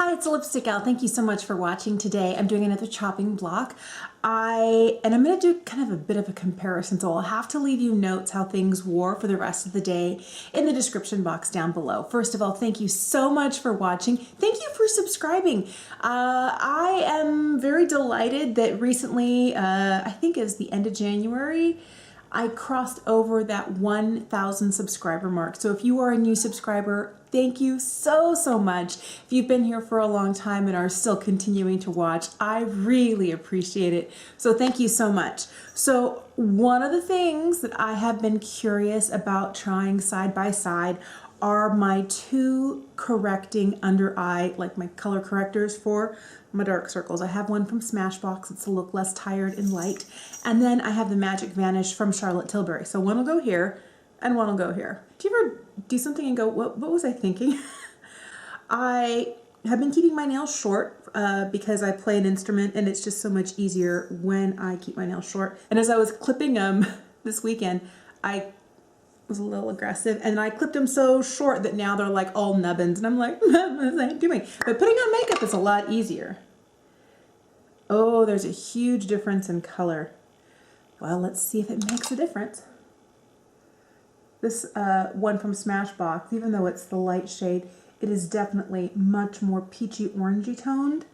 Hi, it's Lipstick Gal. Thank you so much for watching today. I'm doing another chopping block. I'm going to do kind of a bit of a comparison, so I'll have to leave you notes how things wore for the rest of the day in the description box down below. First of all, thank you so much for watching. Thank you for subscribing. I am very delighted that recently, I think it was the end of January, I crossed over that 1,000 subscriber mark. So if you are a new subscriber, thank you so much. If you've been here for a long time and are still continuing to watch, I really appreciate it. So thank you so much. So one of the things that I have been curious about trying side by side are my two correcting under eye, like my color correctors for my dark circles. I have one from Smashbox, it's to look less tired and light. And then I have the Magic Vanish from Charlotte Tilbury. So one will go here and one will go here. Do you ever do something and go, what was I thinking? I have been keeping my nails short because I play an instrument and it's just so much easier when I keep my nails short. And as I was clipping them this weekend, I was a little aggressive and I clipped them so short that now they're like all nubbins and I'm like, what was I doing? But putting on makeup is a lot easier. Oh, there's a huge difference in color. Well, let's see if it makes a difference. This one from Smashbox, even though it's the light shade, it is definitely much more peachy orangey toned,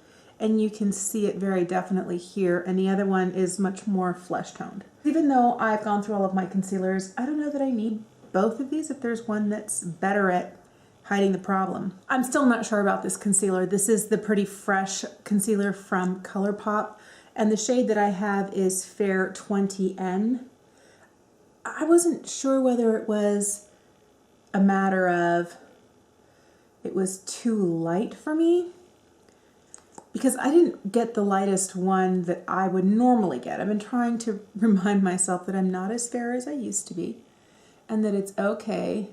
and you can see it very definitely here, and the other one is much more flesh toned. Even though I've gone through all of my concealers, I don't know that I need both of these if there's one that's better at hiding the problem. I'm still not sure about this concealer. This is the Pretty Fresh concealer from Colourpop, and the shade that I have is Fair 20N. I wasn't sure whether it was a matter of it was too light for me, because I didn't get the lightest one that I would normally get. I've been trying to remind myself that I'm not as fair as I used to be and that it's okay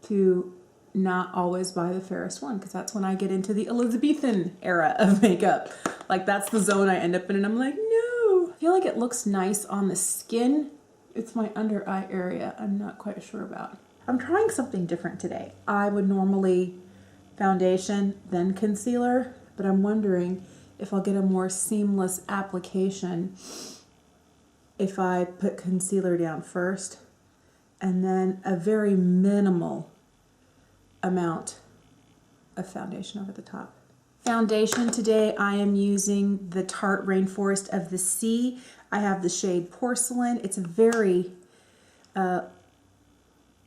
to not always buy the fairest one, because that's when I get into the Elizabethan era of makeup. Like, that's the zone I end up in and I'm like, no. I feel like it looks nice on the skin. It's my under eye area I'm not quite sure about. I'm trying something different today. I would normally foundation then concealer, but I'm wondering if I'll get a more seamless application if I put concealer down first and then a very minimal amount of foundation over the top. Foundation today, I am using the Tarte Rainforest of the Sea. I have the shade Porcelain. It's a very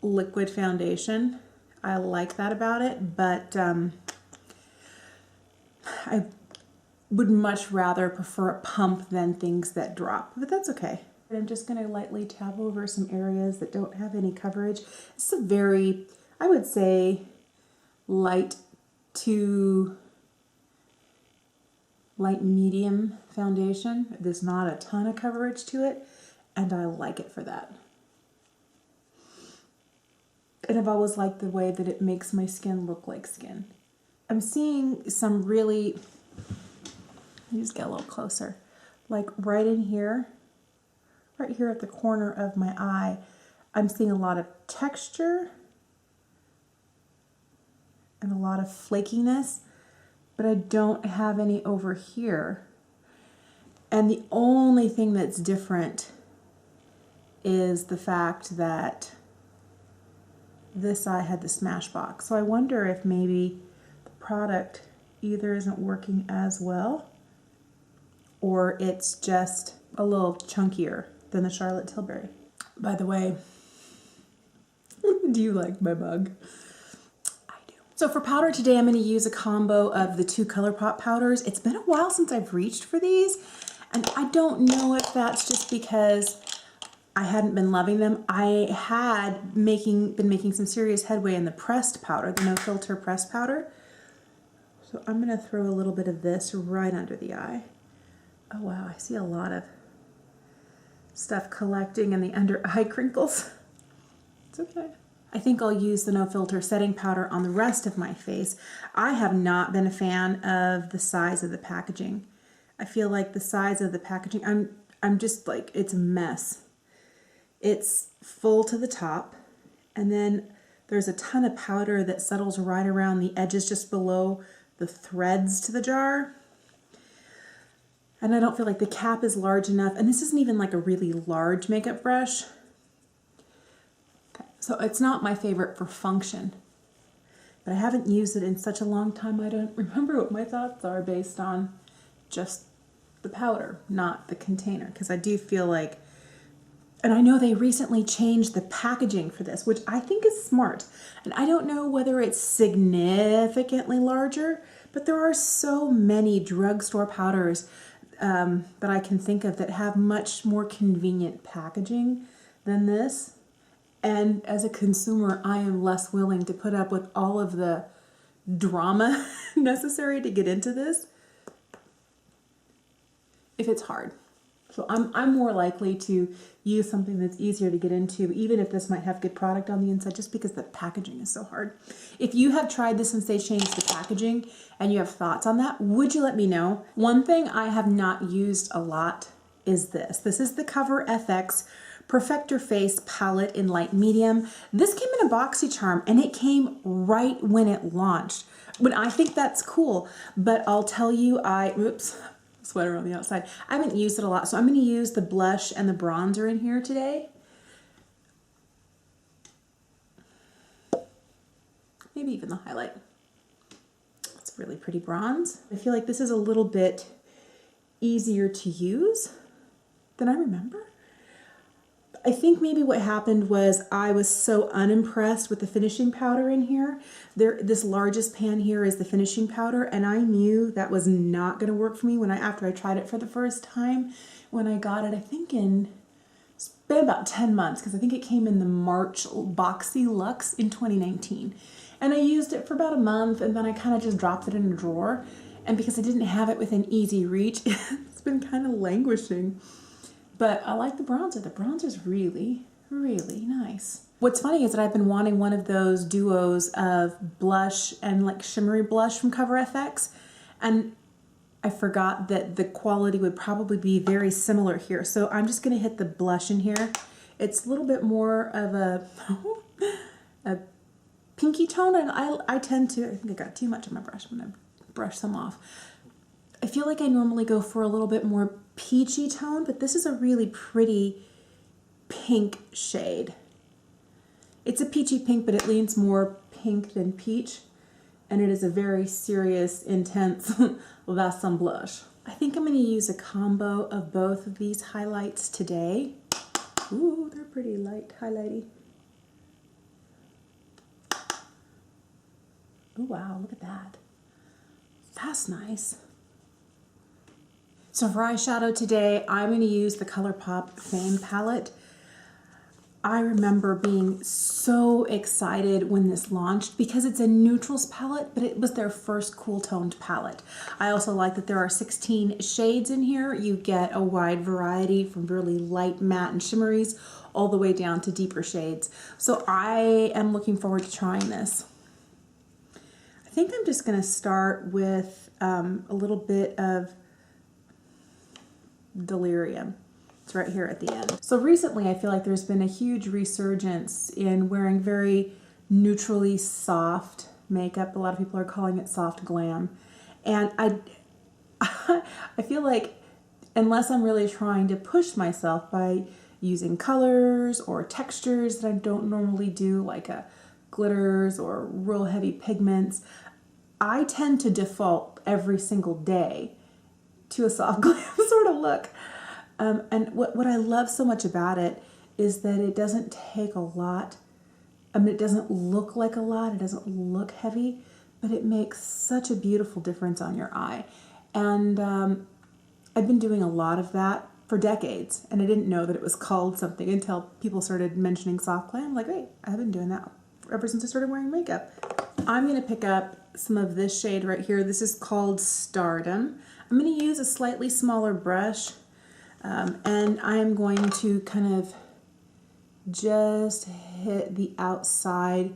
liquid foundation. I like that about it, but I would much rather prefer a pump than things that drop, but that's okay. I'm just going to lightly tap over some areas that don't have any coverage. It's a very, I would say, light to light medium foundation. There's not a ton of coverage to it, and I like it for that. And I've always liked the way that it makes my skin look like skin. I'm seeing some really, let me just get a little closer, like right in here, right here at the corner of my eye, I'm seeing a lot of texture and a lot of flakiness, but I don't have any over here. And the only thing that's different is the fact that this eye had the Smashbox. So I wonder if maybe the product either isn't working as well or it's just a little chunkier than the Charlotte Tilbury. By the way, do you like my mug? So for powder today, I'm going to use a combo of the two Colourpop powders. It's been a while since I've reached for these, and I don't know if that's just because I hadn't been loving them. I had been making some serious headway in the pressed powder, the no filter pressed powder. So I'm going to throw a little bit of this right under the eye. Oh wow, I see a lot of stuff collecting in the under eye crinkles. It's okay. I think I'll use the no filter setting powder on the rest of my face. I have not been a fan of the size of the packaging. I feel like the size of the packaging, I'm just like, it's a mess. It's full to the top, and then there's a ton of powder that settles right around the edges just below the threads to the jar. And I don't feel like the cap is large enough. And this isn't even like a really large makeup brush. Okay, so it's not my favorite for function. But I haven't used it in such a long time, I don't remember what my thoughts are based on just the powder, not the container. Because I do feel like, and I know they recently changed the packaging for this, which I think is smart. And I don't know whether it's significantly larger, but there are so many drugstore powders that I can think of that have much more convenient packaging than this. And as a consumer, I am less willing to put up with all of the drama necessary to get into this if it's hard. So I'm more likely to use something that's easier to get into, even if this might have good product on the inside, just because the packaging is so hard. If you have tried this since they changed the packaging and you have thoughts on that, would you let me know? One thing I have not used a lot is this. This is the Cover FX Perfector Face Palette in light medium. This came in a BoxyCharm and it came right when it launched. When I think that's cool, but I'll tell you, sweater on the outside. I haven't used it a lot, so I'm going to use the blush and the bronzer in here today. Maybe even the highlight. It's a really pretty bronze. I feel like this is a little bit easier to use than I remember. I think maybe what happened was I was so unimpressed with the finishing powder in here. This largest pan here is the finishing powder, and I knew that was not going to work for me after I tried it for the first time. When I got it, I think it's been about 10 months, because I think it came in the March Boxy Luxe in 2019. And I used it for about a month, and then I kind of just dropped it in a drawer. And because I didn't have it within easy reach, it's been kind of languishing. But I like the bronzer. The bronzer's really, really nice. What's funny is that I've been wanting one of those duos of blush and like shimmery blush from Cover FX. And I forgot that the quality would probably be very similar here. So I'm just going to hit the blush in here. It's a little bit more of a pinky tone. And I tend to, I think I got too much on my brush. I'm going to brush some off. I feel like I normally go for a little bit more peachy tone, but this is a really pretty pink shade. It's a peachy pink, but it leans more pink than peach, and it is a very serious, intense Vaseline blush. I think I'm going to use a combo of both of these highlights today. Ooh, they're pretty light, highlighty. Oh wow, look at that. That's nice. So for eyeshadow today, I'm going to use the Colourpop Fame palette. I remember being so excited when this launched because it's a neutrals palette, but it was their first cool toned palette. I also like that there are 16 shades in here. You get a wide variety from really light matte and shimmeries all the way down to deeper shades. So I am looking forward to trying this. I think I'm just going to start with a little bit of Delirium. It's right here at the end. So recently I feel like there's been a huge resurgence in wearing very neutrally soft makeup. A lot of people are calling it soft glam. And I feel like unless I'm really trying to push myself by using colors or textures that I don't normally do, like glitters or real heavy pigments, I tend to default every single day to a soft glam sort of look. And what I love so much about it is that it doesn't take a lot. I mean, it doesn't look like a lot. It doesn't look heavy, but it makes such a beautiful difference on your eye. And I've been doing a lot of that for decades, and I didn't know that it was called something until people started mentioning soft glam. I'm like, wait, I've been doing that ever since I started wearing makeup. I'm going to pick up some of this shade right here. This is called Stardom. I'm going to use a slightly smaller brush, and I'm going to kind of just hit the outside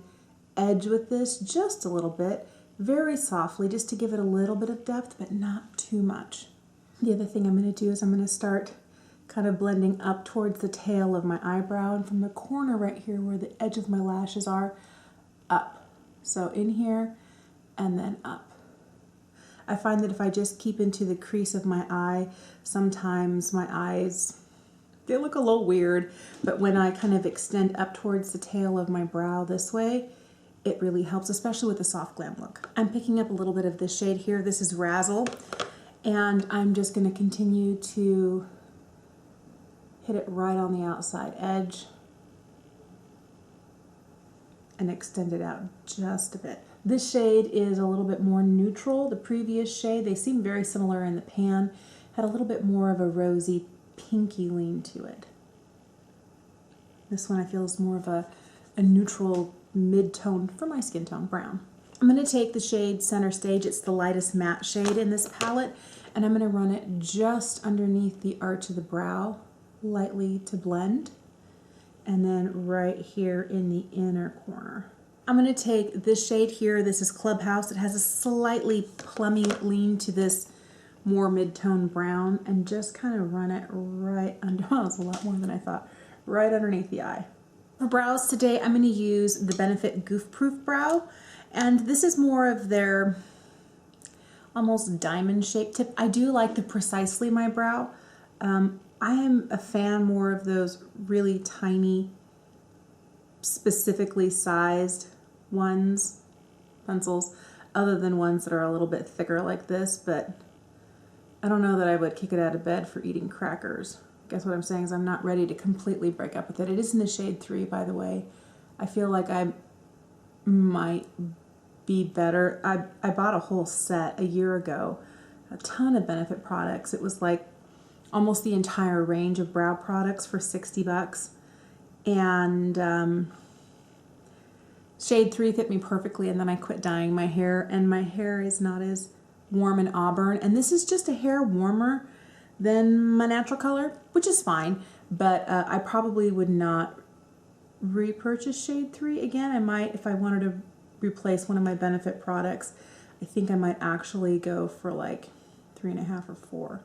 edge with this just a little bit, very softly, just to give it a little bit of depth, but not too much. The other thing I'm going to do is I'm going to start kind of blending up towards the tail of my eyebrow, and from the corner right here where the edge of my lashes are, up. So in here and then up. I find that if I just keep into the crease of my eye, sometimes my eyes, they look a little weird, but when I kind of extend up towards the tail of my brow this way, it really helps, especially with the soft glam look. I'm picking up a little bit of this shade here. This is Razzle, and I'm just going to continue to hit it right on the outside edge and extend it out just a bit. This shade is a little bit more neutral. The previous shade, they seem very similar in the pan, had a little bit more of a rosy pinky lean to it. This one I feel is more of a neutral mid-tone for my skin tone, brown. I'm going to take the shade Center Stage. It's the lightest matte shade in this palette, and I'm going to run it just underneath the arch of the brow, lightly to blend, and then right here in the inner corner. I'm going to take this shade here. This is Clubhouse. It has a slightly plummy lean to this more mid-tone brown, and just kind of run it right under, well, it's a lot more than I thought, right underneath the eye. For brows today, I'm going to use the Benefit Goof Proof Brow, and this is more of their almost diamond shaped tip. I do like the Precisely My Brow. I am a fan more of those really tiny, specifically sized ones, pencils, other than ones that are a little bit thicker like this, but I don't know that I would kick it out of bed for eating crackers. Guess what I'm saying is I'm not ready to completely break up with it. It is in the shade 3, by the way. I feel like I might be better. I bought a whole set a year ago, a ton of Benefit products. It was like almost the entire range of brow products for 60 bucks. And shade 3 fit me perfectly, and then I quit dyeing my hair, and my hair is not as warm and auburn. And this is just a hair warmer than my natural color, which is fine, but I probably would not repurchase shade 3 again. I might, if I wanted to replace one of my Benefit products, I think I might actually go for like 3.5 or 4.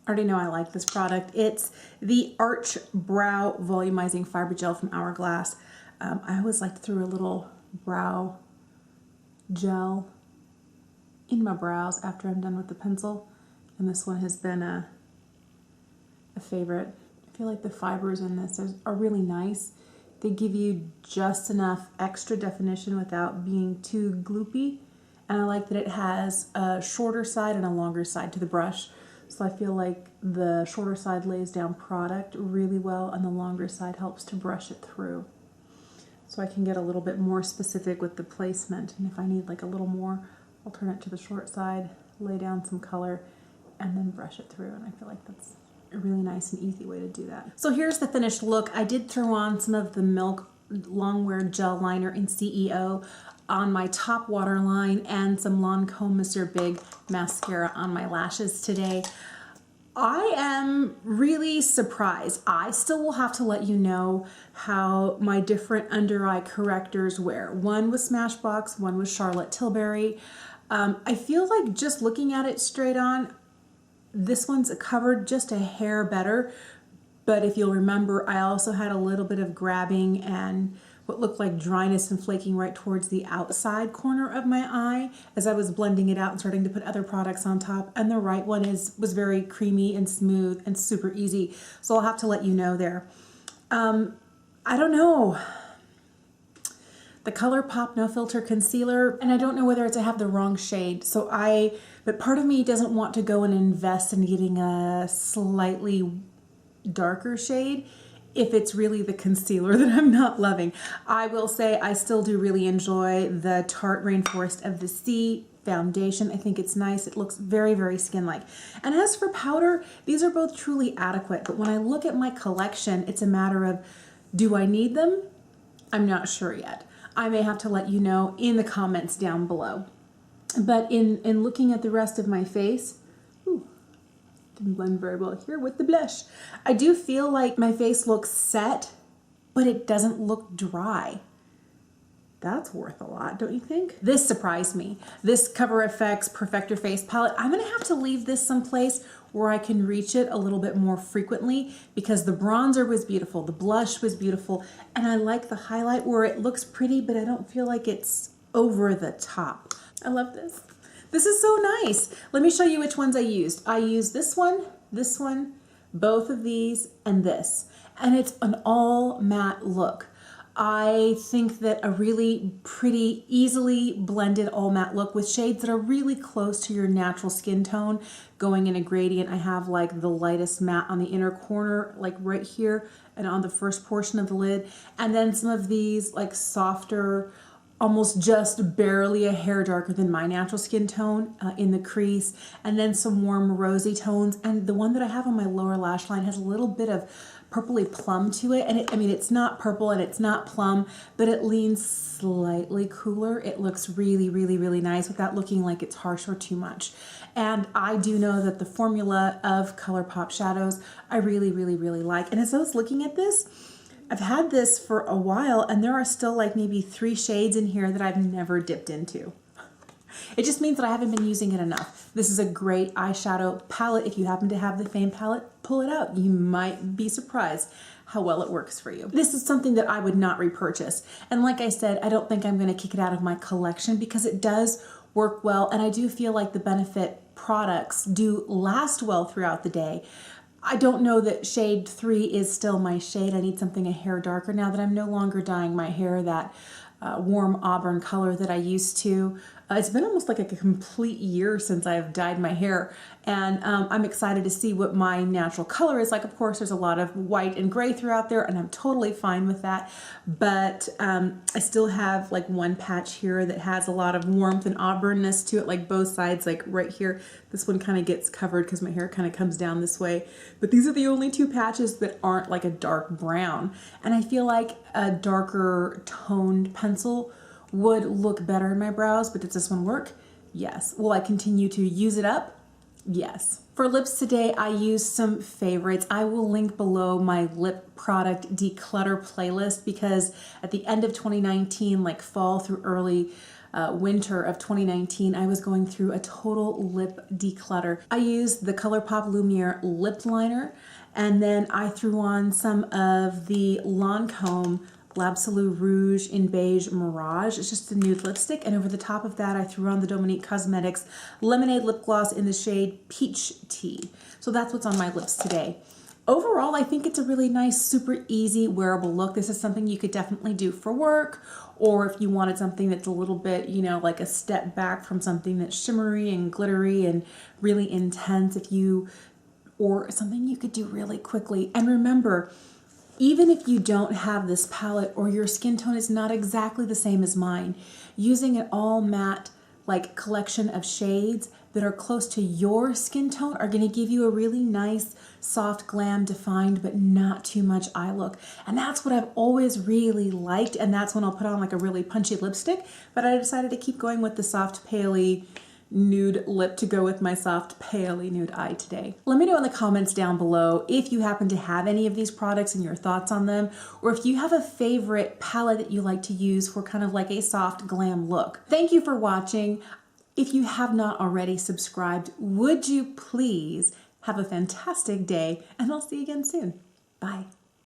I already know I like this product. It's the Arch Brow Volumizing Fiber Gel from Hourglass. I always like to throw a little brow gel in my brows after I'm done with the pencil, and this one has been a favorite. I feel like the fibers in this are really nice. They give you just enough extra definition without being too gloopy, and I like that it has a shorter side and a longer side to the brush. So I feel like the shorter side lays down product really well, and the longer side helps to brush it through. So I can get a little bit more specific with the placement, and if I need like a little more, I'll turn it to the short side, lay down some color, and then brush it through, and I feel like that's a really nice and easy way to do that. So here's the finished look. I did throw on some of the Milk Longwear Gel Liner in CEO on my top waterline and some Lancome Monsieur Big mascara on my lashes today. I am really surprised. I still will have to let you know how my different under eye correctors wear. One was Smashbox, one was Charlotte Tilbury. I feel like just looking at it straight on, this one's covered just a hair better, but if you'll remember, I also had a little bit of grabbing and what looked like dryness and flaking right towards the outside corner of my eye as I was blending it out and starting to put other products on top. And the right one was very creamy and smooth and super easy. So I'll have to let you know there. I don't know. The Colourpop No Filter Concealer, and I don't know whether it's I have the wrong shade. But part of me doesn't want to go and invest in getting a slightly darker shade if it's really the concealer that I'm not loving. I will say I still do really enjoy the Tarte Rainforest of the Sea foundation. I think it's nice. It looks very, very skin-like. And as for powder, these are both truly adequate. But when I look at my collection, it's a matter of, do I need them? I'm not sure yet. I may have to let you know in the comments down below. But in looking at the rest of my face, didn't blend very well here with the blush. I do feel like my face looks set, but it doesn't look dry. That's worth a lot, don't you think? This surprised me. This Cover FX Perfector Face Palette, I'm gonna have to leave this someplace where I can reach it a little bit more frequently because the bronzer was beautiful, the blush was beautiful, and I like the highlight where it looks pretty, but I don't feel like it's over the top. I love this. This is so nice. Let me show you which ones I used. I used this one, both of these, and this. And it's an all matte look. I think that a really pretty, easily blended all matte look with shades that are really close to your natural skin tone, going in a gradient. I have like the lightest matte on the inner corner, like right here, and on the first portion of the lid. And then some of these like softer, almost just barely a hair darker than my natural skin tone in the crease, and then some warm rosy tones. And the one that I have on my lower lash line has a little bit of purpley plum to it. And I mean, it's not purple and it's not plum, but it leans slightly cooler. It looks really, really, really nice without looking like it's harsh or too much. And I do know that the formula of Colourpop shadows, I really, really, really like. And as I was looking at this, I've had this for a while and there are still like maybe 3 shades in here that I've never dipped into. It just means that I haven't been using it enough. This is a great eyeshadow palette. If you happen to have the Fame palette, pull it out. You might be surprised how well it works for you. This is something that I would not repurchase. And like I said, I don't think I'm gonna kick it out of my collection because it does work well. And I do feel like the Benefit products do last well throughout the day. I don't know that shade 3 is still my shade. I need something a hair darker now that I'm no longer dyeing my hair that warm auburn color that I used to. It's been almost like a complete year since I've dyed my hair, and I'm excited to see what my natural color is like. Of course, there's a lot of white and gray throughout there, and I'm totally fine with that, but I still have like one patch here that has a lot of warmth and auburnness to it, like both sides, like right here. This one kind of gets covered because my hair kind of comes down this way, but these are the only 2 patches that aren't like a dark brown, and I feel like a darker toned pencil would look better in my brows. But does this one work? Yes. Will I continue to use it up? Yes. For lips today, I used some favorites. I will link below my lip product declutter playlist because at the end of 2019, like fall through early winter of 2019, I was going through a total lip declutter. I used the Colourpop Lumiere lip liner, and then I threw on some of the Lancome L'Absolu Rouge in Beige Mirage. It's just a nude lipstick, and over the top of that I threw on the Dominique Cosmetics Lemonade Lip Gloss in the shade Peach Tea. So that's what's on my lips today. Overall, I think it's a really nice, super easy, wearable look. This is something you could definitely do for work, or if you wanted something that's a little bit, you know, like a step back from something that's shimmery and glittery and really intense, or something you could do really quickly. And remember, even if you don't have this palette or your skin tone is not exactly the same as mine, using an all matte like collection of shades that are close to your skin tone are going to give you a really nice, soft, glam defined, but not too much eye look. And that's what I've always really liked. And that's when I'll put on like a really punchy lipstick. But I decided to keep going with the soft, paley nude lip to go with my soft, paley nude eye today. Let me know in the comments down below if you happen to have any of these products and your thoughts on them, or if you have a favorite palette that you like to use for kind of like a soft glam look. Thank you for watching. If you have not already subscribed, would you please have a fantastic day, and I'll see you again soon. Bye.